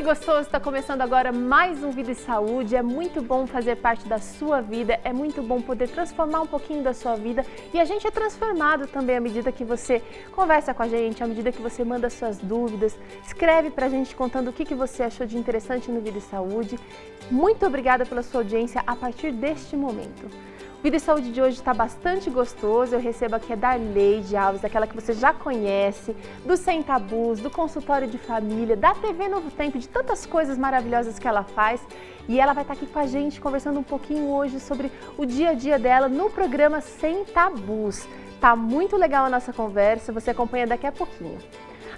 que gostoso, está começando agora mais um Vida e Saúde. É muito bom fazer parte da sua vida, é muito bom poder transformar um pouquinho da sua vida. E a gente é transformado também à medida que você conversa com a gente, à medida que você manda suas dúvidas, escreve pra gente contando o que você achou de interessante no Vida e Saúde. Muito obrigada pela sua audiência a partir deste momento. O Vida e Saúde de hoje está bastante gostoso. Eu recebo aqui a Darleide Alves, aquela que você já conhece, do Sem Tabus, do consultório de família, da TV Novo Tempo, de tantas coisas maravilhosas que ela faz. E ela vai estar aqui com a gente conversando um pouquinho hoje sobre o dia a dia dela no programa Sem Tabus. Tá muito legal a nossa conversa, você acompanha daqui a pouquinho.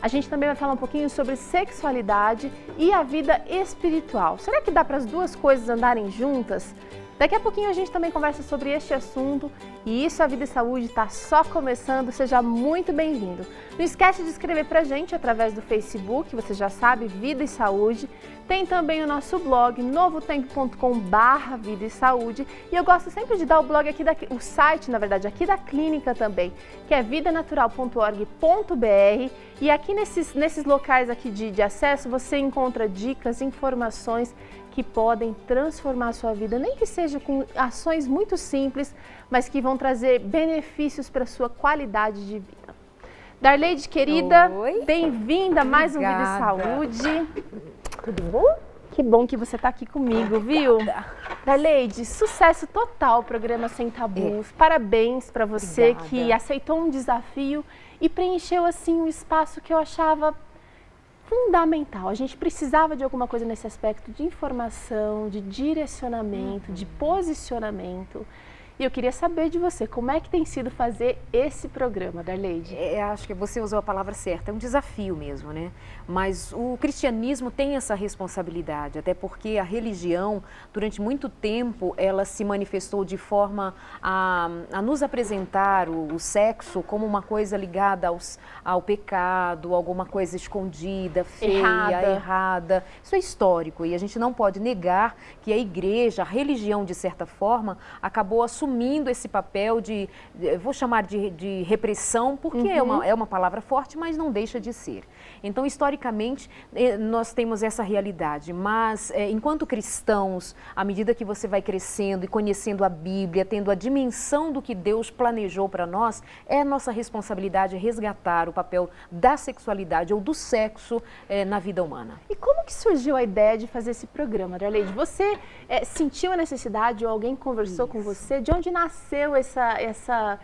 A gente também vai falar um pouquinho sobre sexualidade e a vida espiritual. Será que dá para as duas coisas andarem juntas? Daqui a pouquinho a gente também conversa sobre este assunto e isso, a Vida e Saúde está só começando, seja muito bem-vindo. Não esquece de escrever pra gente através do Facebook, você já sabe, Vida e Saúde. Tem também o nosso blog, novotempo.com/vida e saúde. E eu gosto sempre de dar o blog aqui, o site, na verdade, aqui da clínica também, que é vidanatural.org.br. E aqui nesses locais aqui de acesso, você encontra dicas, informações que podem transformar a sua vida, nem que seja com ações muito simples, mas que vão trazer benefícios para a sua qualidade de vida. Darleide, querida, bem-vinda a mais um Vida e Saúde. Tudo bom? Que bom que você está aqui comigo, viu? Darleide, sucesso total o programa Sem Tabus. Parabéns para você que aceitou um desafio e preencheu assim um espaço que eu achava fundamental. A gente precisava de alguma coisa nesse aspecto de informação, de direcionamento, de posicionamento. E eu queria saber de você, como é que tem sido fazer esse programa, Darleide? Acho que você usou a palavra certa, é um desafio mesmo, né? Mas o cristianismo tem essa responsabilidade, até porque a religião, durante muito tempo, ela se manifestou de forma a nos apresentar o sexo como uma coisa ligada ao pecado, alguma coisa escondida, feia, errada. Isso é histórico e a gente não pode negar que a igreja, a religião, de certa forma, acabou assumindo esse papel vou chamar de repressão, porque é uma palavra forte, mas não deixa de ser. Então, historicamente, nós temos essa realidade, mas enquanto cristãos, à medida que você vai crescendo e conhecendo a Bíblia, tendo a dimensão do que Deus planejou para nós, é nossa responsabilidade resgatar o papel da sexualidade ou do sexo na vida humana. E como que surgiu a ideia de fazer esse programa, Darleide? Você sentiu a necessidade ou alguém conversou com você? De onde nasceu essa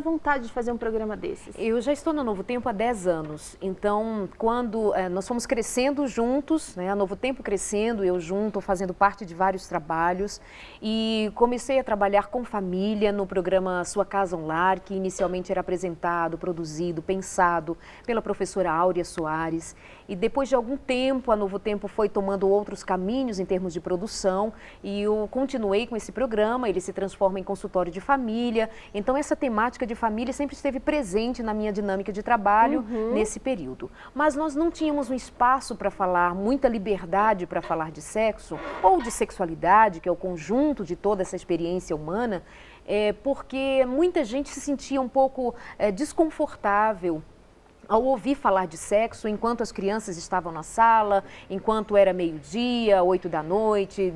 vontade de fazer um programa desses? Eu já estou no Novo Tempo há 10 anos, então quando nós fomos crescendo juntos, né, a Novo Tempo crescendo, eu junto, fazendo parte de vários trabalhos e comecei a trabalhar com família no programa Sua Casa um Lar, que inicialmente era apresentado, produzido, pensado pela professora Áurea Soares. E depois de algum tempo, a Novo Tempo foi tomando outros caminhos em termos de produção e eu continuei com esse programa, ele se transforma em consultório de família. Então essa temática de família sempre esteve presente na minha dinâmica de trabalho nesse período. Mas nós não tínhamos um espaço para falar, muita liberdade para falar de sexo ou de sexualidade, que é o conjunto de toda essa experiência humana, porque muita gente se sentia um pouco desconfortável ao ouvir falar de sexo enquanto as crianças estavam na sala, enquanto era meio-dia, 8 da noite,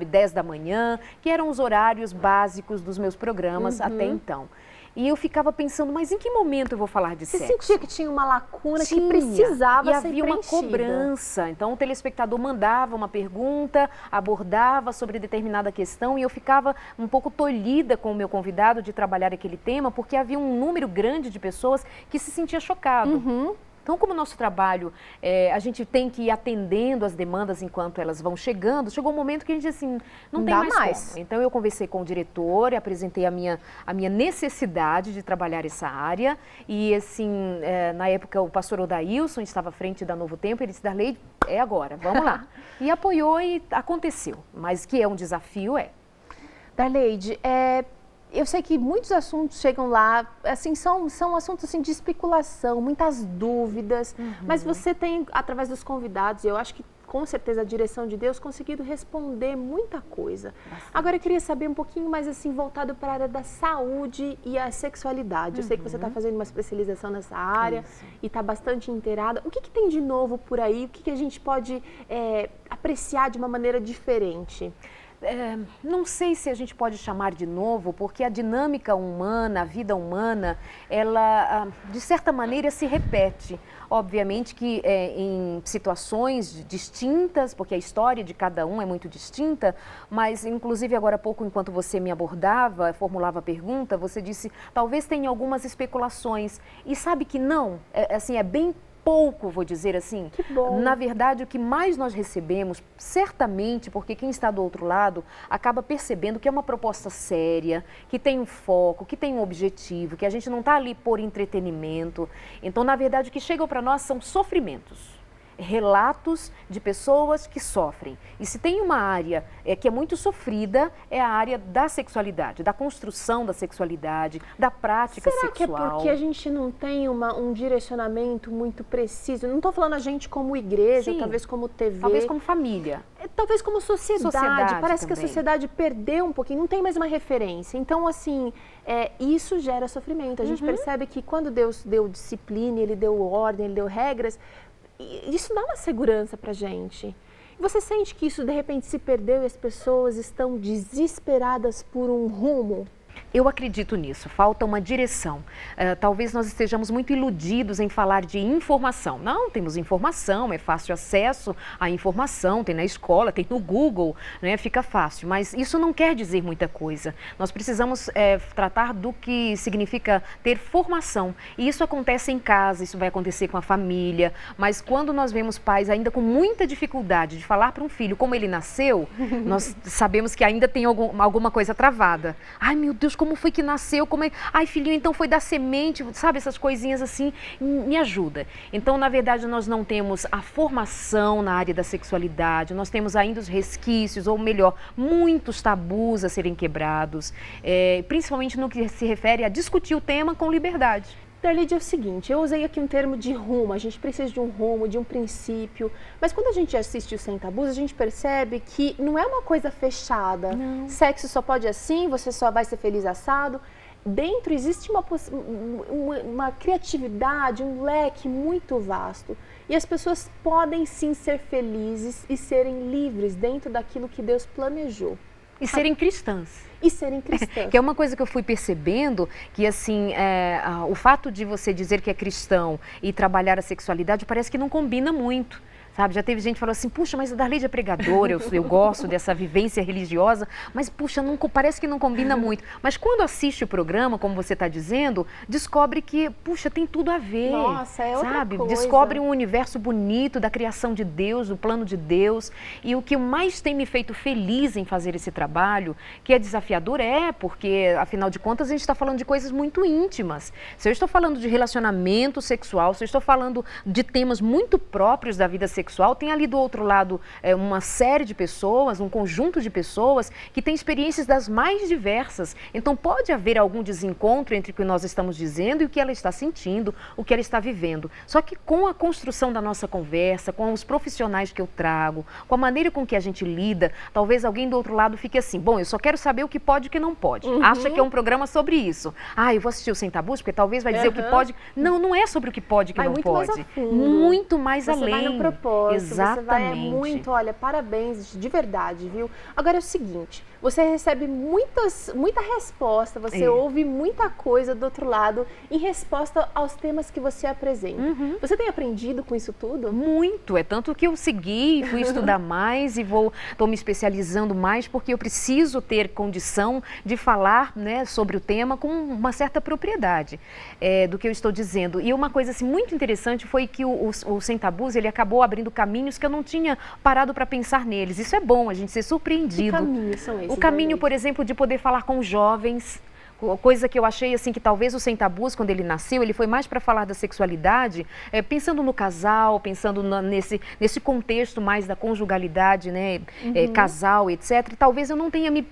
10 da manhã, que eram os horários básicos dos meus programas até então. E eu ficava pensando, mas em que momento eu vou falar de sexo? Você sentia que tinha uma lacuna que precisava ser preenchida? E havia uma cobrança. Então o telespectador mandava uma pergunta, abordava sobre determinada questão e eu ficava um pouco tolhida com o meu convidado de trabalhar aquele tema, porque havia um número grande de pessoas que se sentia chocado. Então, como o nosso trabalho, a gente tem que ir atendendo as demandas enquanto elas vão chegando, chegou um momento que a gente disse assim, não tem mais como. Então, eu conversei com o diretor, apresentei a minha necessidade de trabalhar essa área e, assim, na época, o pastor Odailson estava à frente da Novo Tempo, ele disse, Darleide, é agora, vamos lá. E apoiou e aconteceu, mas que é um desafio, Darleide, eu sei que muitos assuntos chegam lá, assim, são assuntos assim, de especulação, muitas dúvidas, mas você tem, através dos convidados, eu acho que com certeza a direção de Deus, conseguido responder muita coisa. Bastante. Agora eu queria saber um pouquinho mais assim, voltado para a área da saúde e a sexualidade. Eu sei que você está fazendo uma especialização nessa área e está bastante inteirada. O que tem de novo por aí? O que a gente pode apreciar de uma maneira diferente? Não sei se a gente pode chamar de novo, porque a dinâmica humana, a vida humana, ela de certa maneira se repete. Obviamente que em situações distintas, porque a história de cada um é muito distinta, mas inclusive agora há pouco, enquanto você me abordava, formulava a pergunta, você disse, talvez tenha algumas especulações, e sabe que não, assim, é bem pouco, vou dizer assim. Que bom. Na verdade, o que mais nós recebemos, certamente, porque quem está do outro lado acaba percebendo que é uma proposta séria, que tem um foco, que tem um objetivo, que a gente não está ali por entretenimento. Então, na verdade, o que chegam para nós são sofrimentos. Relatos de pessoas que sofrem. E se tem uma área que é muito sofrida, é a área da sexualidade, da construção da sexualidade, da prática sexual. Será que é porque a gente não tem um direcionamento muito preciso? Não estou falando a gente como igreja, talvez como TV. Talvez como família. Talvez como sociedade. Parece também. Que a sociedade perdeu um pouquinho, não tem mais uma referência. Então, assim, isso gera sofrimento. A gente percebe que quando Deus deu disciplina, Ele deu ordem, Ele deu regras, isso dá uma segurança pra gente. Você sente que isso de repente se perdeu e as pessoas estão desesperadas por um rumo? Eu acredito nisso, falta uma direção. Talvez nós estejamos muito iludidos em falar de informação. Não, temos informação, é fácil acesso à informação, tem na escola, tem no Google, né? Fica fácil. Mas isso não quer dizer muita coisa. Nós precisamos tratar do que significa ter formação. E isso acontece em casa, isso vai acontecer com a família. Mas quando nós vemos pais ainda com muita dificuldade de falar para um filho como ele nasceu, nós sabemos que ainda tem alguma coisa travada. Ai, meu Deus, como foi que nasceu? Ai, filhinho, então foi da semente, sabe? Essas coisinhas assim, me ajuda. Então, na verdade, nós não temos a formação na área da sexualidade, nós temos ainda os resquícios, ou melhor, muitos tabus a serem quebrados, principalmente no que se refere a discutir o tema com liberdade. Darlide, é o seguinte, eu usei aqui um termo de rumo, a gente precisa de um rumo, de um princípio, mas quando a gente assiste o Sem Tabus, a gente percebe que não é uma coisa fechada, não. Sexo só pode assim, você só vai ser feliz assado. Dentro existe uma criatividade, um leque muito vasto e as pessoas podem sim ser felizes e serem livres dentro daquilo que Deus planejou. E serem cristãs. E serem cristãs. Que é uma coisa que eu fui percebendo, que assim, o fato de você dizer que é cristão e trabalhar a sexualidade parece que não combina muito. Sabe? Já teve gente que falou assim, puxa, mas a Darlide é pregadora, eu gosto dessa vivência religiosa, mas puxa, parece que não combina muito. Mas quando assiste o programa, como você está dizendo, descobre que, puxa, tem tudo a ver. Nossa, é outra sabe? coisa. Descobre um universo bonito da criação de Deus, do plano de Deus. E o que mais tem me feito feliz em fazer esse trabalho, que é desafiador, porque, afinal de contas, a gente está falando de coisas muito íntimas. Se eu estou falando de relacionamento sexual, se eu estou falando de temas muito próprios da vida sexual, tem ali do outro lado uma série de pessoas, um conjunto de pessoas que tem experiências das mais diversas. Então pode haver algum desencontro entre o que nós estamos dizendo e o que ela está sentindo, o que ela está vivendo. Só que com a construção da nossa conversa, com os profissionais que eu trago, com a maneira com que a gente lida, talvez alguém do outro lado fique assim, bom, eu só quero saber o que pode e o que não pode. Acha que é um programa sobre isso. Eu vou assistir o Sem Tabus, porque talvez vai dizer o que pode. Não, não é sobre o que pode e o que não muito pode. Mais a fundo. Muito mais você além. Vai no propósito. Exatamente. Você vai muito, olha, parabéns, de verdade, viu? Agora é o seguinte, você recebe muita resposta, você ouve muita coisa do outro lado em resposta aos temas que você apresenta. Você tem aprendido com isso tudo? Muito, é tanto que eu segui, fui estudar mais e estou me especializando mais porque eu preciso ter condição de falar, né, sobre o tema com uma certa propriedade do que eu estou dizendo. E uma coisa assim, muito interessante foi que o Sem Tabus, ele acabou abrindo caminhos que eu não tinha parado para pensar neles. Isso é bom, a gente ser surpreendido. Que caminhos são esses? O caminho, por exemplo, de poder falar com os jovens, coisa que eu achei assim que talvez o Sem Tabus, quando ele nasceu, ele foi mais para falar da sexualidade, pensando no casal, pensando nesse contexto mais da conjugalidade, né, casal, etc. E talvez eu não tenha me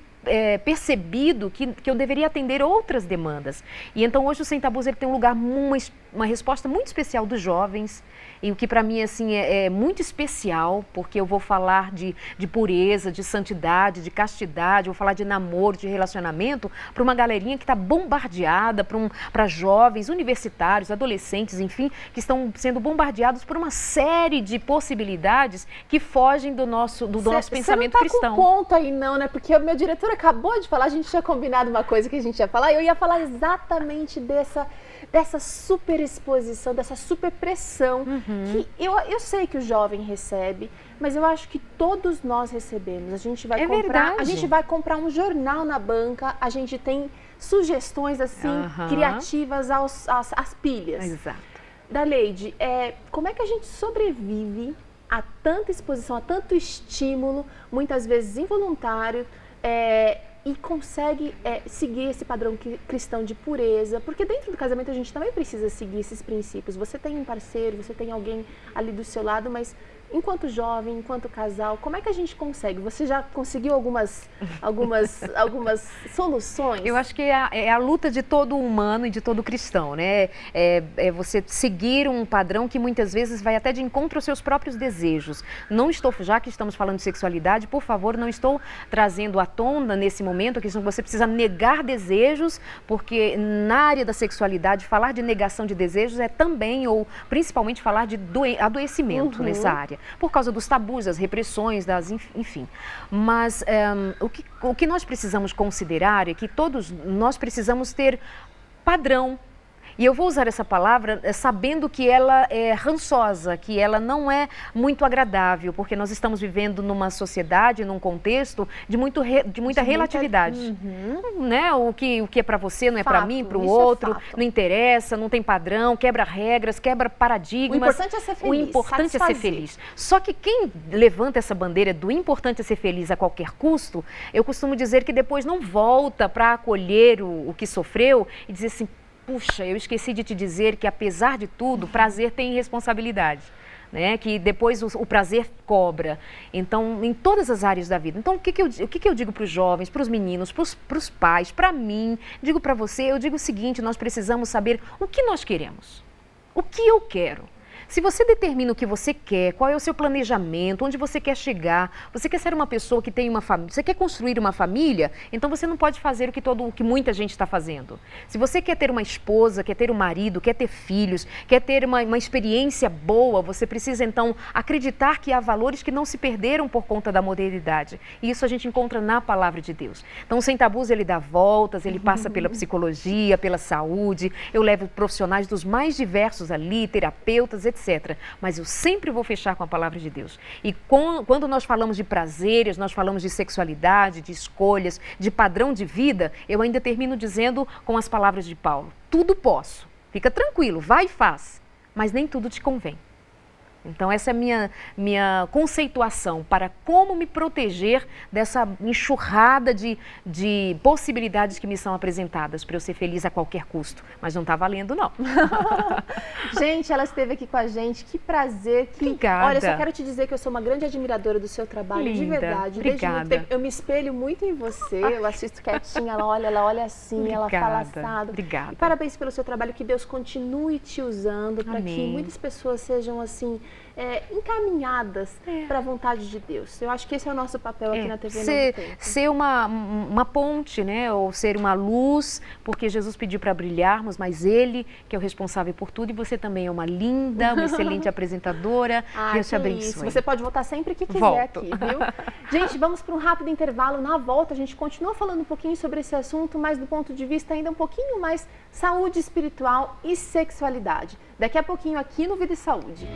percebido que eu deveria atender outras demandas. E então hoje o Sem Tabus ele tem um lugar, uma resposta muito especial dos jovens, e o que para mim assim, é muito especial, porque eu vou falar de pureza, de santidade, de castidade, vou falar de namoro, de relacionamento, para uma galerinha que está bombardeada, para jovens, universitários, adolescentes, enfim, que estão sendo bombardeados por uma série de possibilidades que fogem do nosso pensamento cristão. Você não tá com ponto aí não, né? Porque o meu diretor acabou de falar, a gente tinha combinado uma coisa que a gente ia falar, e eu ia falar exatamente dessa super exposição, dessa super pressão, que eu sei que o jovem recebe, mas eu acho que todos nós recebemos. A gente vai comprar um jornal na banca, a gente tem sugestões assim criativas às pilhas. Exato. Daleide, como é que a gente sobrevive a tanta exposição, a tanto estímulo, muitas vezes involuntário, e consegue seguir esse padrão cristão de pureza? Porque dentro do casamento a gente também precisa seguir esses princípios. Você tem um parceiro, você tem alguém ali do seu lado, mas enquanto jovem, enquanto casal, como é que a gente consegue? Você já conseguiu algumas soluções? Eu acho que é a luta de todo humano e de todo cristão, né? Você seguir um padrão que muitas vezes vai até de encontro aos seus próprios desejos. Já que estamos falando de sexualidade, por favor, não estou trazendo à tona nesse momento que você precisa negar desejos, porque na área da sexualidade, falar de negação de desejos é também, ou principalmente, falar de adoecimento nessa área, por causa dos tabus, das repressões, enfim. Mas o que nós precisamos considerar é que todos nós precisamos ter padrão. E eu vou usar essa palavra sabendo que ela é rançosa, que ela não é muito agradável, porque nós estamos vivendo numa sociedade, num contexto de muita relatividade. Né? O que é para você não é para mim, para o outro, não interessa, não tem padrão, quebra regras, quebra paradigmas. O importante é ser feliz. O importante é ser feliz. Só que quem levanta essa bandeira do importante é ser feliz a qualquer custo, eu costumo dizer que depois não volta para acolher o que sofreu e dizer assim: puxa, eu esqueci de te dizer que, apesar de tudo, prazer tem responsabilidade, né? Que depois o prazer cobra. Então, em todas as áreas da vida. Então, o que eu digo para os jovens, para os meninos, para os pais, para mim, digo para você, eu digo o seguinte: nós precisamos saber o que nós queremos, o que eu quero. Se você determina o que você quer, qual é o seu planejamento, onde você quer chegar, você quer ser uma pessoa que tem uma família, você quer construir uma família, então você não pode fazer o que muita gente está fazendo. Se você quer ter uma esposa, quer ter um marido, quer ter filhos, quer ter uma experiência boa, você precisa então acreditar que há valores que não se perderam por conta da modernidade. E isso a gente encontra na palavra de Deus. Então o Sem Tabus, ele dá voltas, ele passa pela psicologia, pela saúde, eu levo profissionais dos mais diversos ali, terapeutas, etc. Mas eu sempre vou fechar com a palavra de Deus. E quando nós falamos de prazeres, nós falamos de sexualidade, de escolhas, de padrão de vida, eu ainda termino dizendo com as palavras de Paulo: tudo posso, fica tranquilo, vai e faz, mas nem tudo te convém. Então essa é a minha conceituação para como me proteger dessa enxurrada de possibilidades que me são apresentadas para eu ser feliz a qualquer custo. Mas não está valendo, não. Gente, ela esteve aqui com a gente, que prazer. Obrigada. Olha, só quero te dizer que eu sou uma grande admiradora do seu trabalho, linda, de verdade. obrigada. Desde muito tempo, eu me espelho muito em você, eu assisto quietinha, ela olha assim, obrigada, ela fala assado. Obrigada. E parabéns pelo seu trabalho, que Deus continue te usando para que muitas pessoas sejam assim, encaminhadas para a vontade de Deus. Eu acho que esse é o nosso papel aqui na TV Novo Tempo. Ser uma ponte, né? Ou ser uma luz, porque Jesus pediu para brilharmos, mas Ele que é o responsável por tudo, e você também é uma linda, uma excelente apresentadora. Deus te abençoe. Isso. Você pode voltar sempre que quiser aqui, viu? Gente, vamos para um rápido intervalo. Na volta a gente continua falando um pouquinho sobre esse assunto, mas do ponto de vista ainda um pouquinho mais saúde espiritual e sexualidade. Daqui a pouquinho aqui no Vida e Saúde.